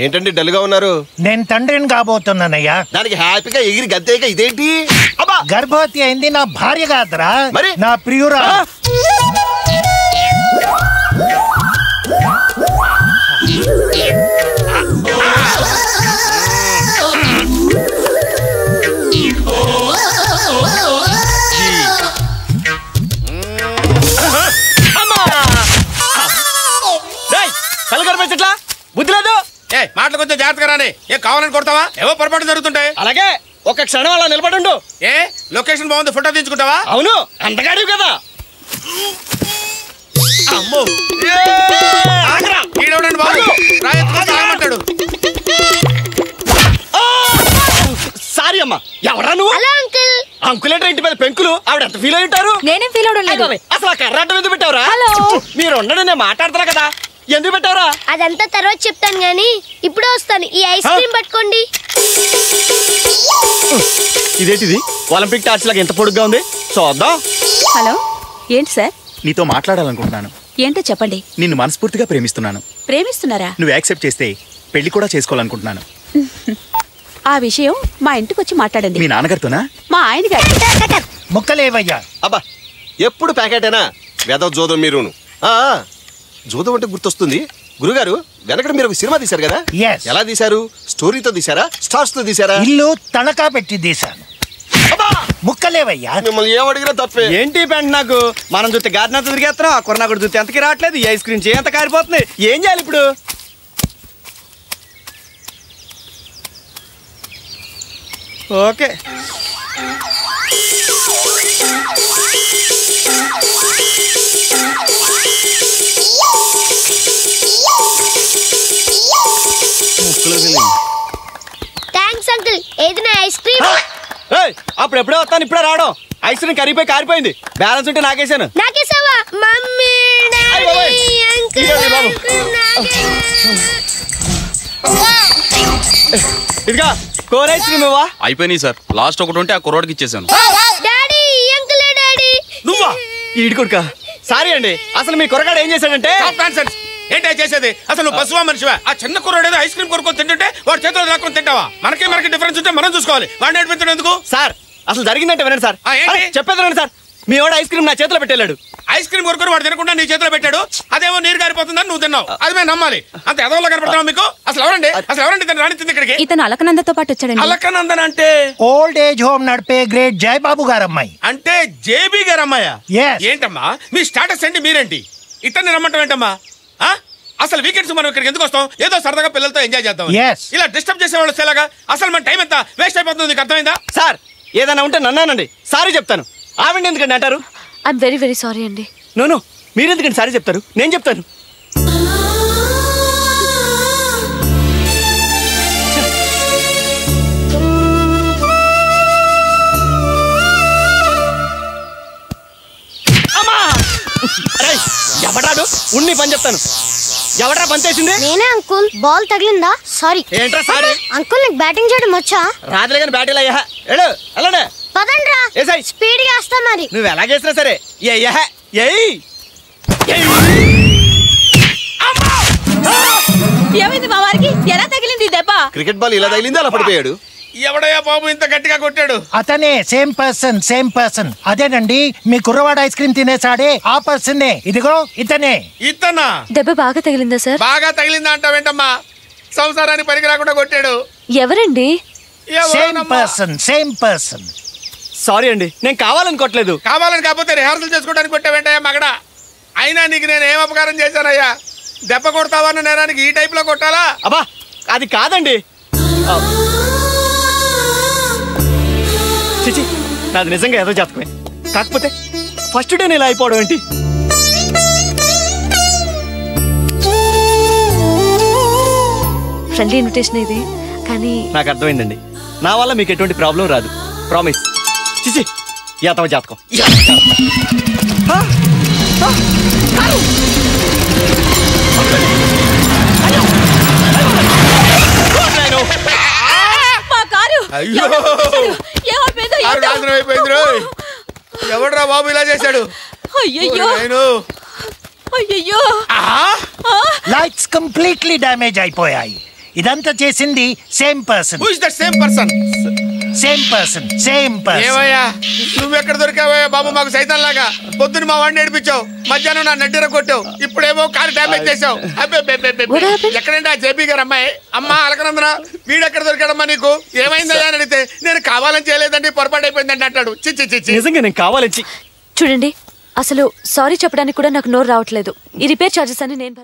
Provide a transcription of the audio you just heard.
ఏంటండి డల్గా ఉన్నారు? నేను తండ్రిని కాబోతున్నానయ్యా. దానికి హ్యాపీగా ఎగిరి గద్దేక ఇదేంటి? గర్భవతి అయింది నా భార్య కాదురా, మరి నా ప్రియురా. కలగరపెచ్చట్లా బుద్ధి లేదు. మాటలు కొంచెం జాగ్రత్తగా రాని. ఏం కావాలని కొడతావా? ఏవో పొరపాటు జరుగుతుంటాయి. అలాగే ఒక క్షణం అలా నిలబడుండు. ఏ లొకేషన్ బాగుంది, ఫోటో తీసుకుంటావా? అవును, అంతగాడివి కదా. అమ్మో ఈడవడండి బాబు, రాయమంటాడు. సారీ అమ్మా. ఎవరా నువ్వు? అంకులేటర్ ఇంటి మీద పెంకులు. ఆవిడ ఎంత ఫీల్ అయి ఉంటారు? నేనేం ఫీల్ అవడం లేదు. అసలు ఆ కర్రాటం ఎందుకు పెట్టావురా? మీరు ఉండడు, నేను మాట్లాడతారా కదా, ఎందుకు పెట్టావురా? అదంతా తర్వాత చెప్తాను గానీ ఇప్పుడే వస్తాను. ఈ ఐస్ క్రీమ్ పట్టుకోండి. ఇదేంటిది? ఒలింపిక్ టార్చ్ లాగా ఎంత పొడుగ్గా ఉంది, చూద్దాం. హలో, ఏంటి సార్? నీతో మాట్లాడాలనుకుంటున్నాను. ఏంటో చెప్పండి. నిన్ను మనస్ఫూర్తిగా ప్రేమిస్తున్నాను. ప్రేమిస్తున్నారా? నువ్వు యాక్సెప్ట్ చేస్తే పెళ్లి కూడా చేసుకోవాలనుకుంటున్నాను. ఆ విషయం మా ఇంటికి వచ్చి మాట్లాడండి. మీ నాన్నగారితోనా? మా ఆయన గారు. ముక్కలేవయ్యా. అబ్బా ఎప్పుడు ప్యాకెటేనా? వేదవ జోదం మీరును. జోదం అంటే గుర్తొస్తుంది గురుగారు, వెనకడ మీరు ఒక సినిమా తీశారు కదా, ఎలా తీశారు? స్టోరీతో తీశారా, స్టార్స్ తో తీశారా? ఇల్లు తనఖా పెట్టి తీశాను. ముక్కలేవయ్యా. మిమ్మల్ని ఏమడిగినా తప్పే. ఏంటి పెంట నాకు? మనం చూస్తే గార్డెన్ అంతా తిరిగేస్తున్నాం, ఆ కొరనా కూడా చూస్తే ఎంతకి రావట్లేదు. ఈ ఐస్ క్రీమ్ చేయంత కారిపోతుంది. ఏం చేయాలి ఇప్పుడు? Okay, thanks uncle. ఏది నా ఐస్ క్రీమ్? అప్పుడు ఎప్పుడే వస్తాను, ఇప్పుడే రావడం. ఐస్ క్రీమ్ కరిగిపోయి కారిపోయింది. బ్యాలెన్స్ ఉంటే నాకేసాను. నాకేసావా? మమ్మీ, డాడీ, అంకుల్, ఇదిగా కోర్ ఐస్ క్రీమ్ ఇవ్వా? అయిపోయినాయి సార్, లాస్ట్ ఒకటి ఉంటే ఆ కుర్రోడికి ఇచ్చేసాను. డాడీ, అంకులే డాడీ. నువ్వా? ఈడు కొడుకా. సారీ అండి, అసలు మీ కొరగాడు ఏం చేశాడంటే. ఏంటో చేసేది? అసలు నువ్వు పశువా మనిషివా? ఆ చిన్న కుర్రోడు ఏదో ఐస్ క్రీమ్ కొనుక్కొని తింటుంటే వాడు చేతిలో రాకొని తింటావా? మనకి డిఫరెన్స్ ఉంటే మనం చూసుకోవాలి. వాడిని నడిపించడం ఎందుకు? సార్ అసలు జరిగిందంటే వినండి సార్. చెప్పేది వినండి సార్. మీ వాడు ఐస్ క్రీమ్ నా చేతిలో పెట్టాడు. ఐస్ క్రీమ్ కొనుక్కొని వాడు తినకుండా నీ చేతిలో పెట్టాడు. అదేమో నీరు గారిపోతుందని నువ్వు తిన్నావు. అది మేము నమ్మాలి. అంత ఎదవలో కనపడతావా మీకు? అసలు ఎవరండి తను రాణించింది ఇక్కడికి? ఇతను అలకనందతో పాటు వచ్చాడండి. అలకనందన్ అంటే ఓల్డ్ ఏజ్ హోమ్ నడిపే గ్రేట్ జయబాబు గారమ్మాయి. అంటే జేబీ గారమ్మాయ? ఏంటమ్మా మీ స్టాటస్ ఏంటి? మీరేంటి ఇతన్ని రమ్మంటాం ఏంటమ్మా? అసలు వీకెండ్స్ మనం ఇక్కడికి ఎందుకు వస్తాం? ఏదో సరదాగా పిల్లలతో ఎంజాయ్ చేద్దాం. ఇలా డిస్టర్బ్ చేసేవాళ్ళు వచ్చేలాగా అసలు మన టైం ఎంత వేస్ట్ అయిపోతుంది. నీకు అర్థమైందా? సార్ ఏదైనా ఉంటే నన్నానండి, సారీ చెప్తాను. ఆవిడ ఎందుకండి అంటారు? ఐఎమ్ వెరీ వెరీ సారీ అండి. నో మీరు ఎందుకండి సారీ చెప్తారు? నేను చెప్తాను. ఎవడాడు? ఉన్ని పని చెప్తాను. ఎవడా పని చేసింది? నేనే అంకుల్. బాల్ తగిలిందా? సారీ. ఏంట్రా సారీ? అంకుల్ నీకు బ్యాటింగ్ చేయడం వచ్చా? రాదులే కానీ బ్యాటింగ్ అయ్యా. వెళ్ళండి. పదండ్రా, స్పీడ్ గా వస్తా. మరి నువ్వు ఎలాగేసినా సరే. ఏమైంది మా వారికి? ఎలా తగిలింది దెబ్బ? క్రికెట్ బాల్ ఇలా తగిలింది, అలా పడిపోయాడు. ఎవడయ్యా బాబు ఇంత గట్టిగా కొట్టాడు? అతనే, సేమ్ పర్సన్. అదేనండి మీ కుర్రవాడు ఐస్ క్రీమ్ తినేసాడే ఆ పర్సనే. ఇదిగో ఇతనే. ఇతనా? దెబ్బ బాగా తగిలిందా సార్? బాగా తగిలిందా అంటావేంటమ్మా? సంసారానికి పనికి రాకుండా కొట్టాడు. ఎవరండి? Same person. సారీ అండి, నేను కావాలని కొట్టలేదు. కావాలని కాకపోతే రిహార్సల్ చేసుకోవడానికి కొట్టావేంటయ్యా మగడా? అయినా నీకు నేను ఏం అపకారం చేశానయ్యా? దెబ్బ కొడతావన్న నేరానికి ఈ టైప్ లో కొట్టాలా? అబ్బా అది కాదండి. చిచి, నాది నిజంగా ఏదో జాతకమే. కాకపోతే ఫస్ట్ డే నేను అయిపోవడం ఏంటి? ఫ్రెండ్లీ ఇన్విటేషన్ ఇది, కానీ నాకు అర్థమైందండి. నా వల్ల మీకు ఎటువంటి ప్రాబ్లం రాదు, ప్రామిస్. చిచి, యాతవ జాతకం. ఎవడ్రా బాబు ఇలా చేశాడు? అయ్యో లైట్స్ కంప్లీట్లీ డ్యామేజ్ అయిపోయాయి. ఇదంతా చేసింది same person. Who is that same person? Same person. ఏవయ్యా నువ్వెక్కడ దొరికావయ్యా బాబు మాకు సైతం లాగా? పొద్దున్న మా వాడిని ఏడిపించావు, మధ్యాహ్నం నా నడ్డిర కొట్టావు, ఇప్పుడేమో కారు డ్యామేజ్ చేసావు. ఎక్కడంటే ఆ జేపీ గారు అమ్మాయి అమ్మ అలకనందన వీడెక్కడ దొరికాడమ్మా నీకు? ఏమైందా అని అడిగితే నేను కావాలని చేయలేదండి పొరపాటు అయిపోయిందండి అంటాడు. చిచ్చి నిజంగా నేను కావాలని చూడండి, అసలు సారీ చెప్పడానికి కూడా నాకు నోరు రావట్లేదు. ఈ రిపేర్ ఛార్జెస్ అని నేను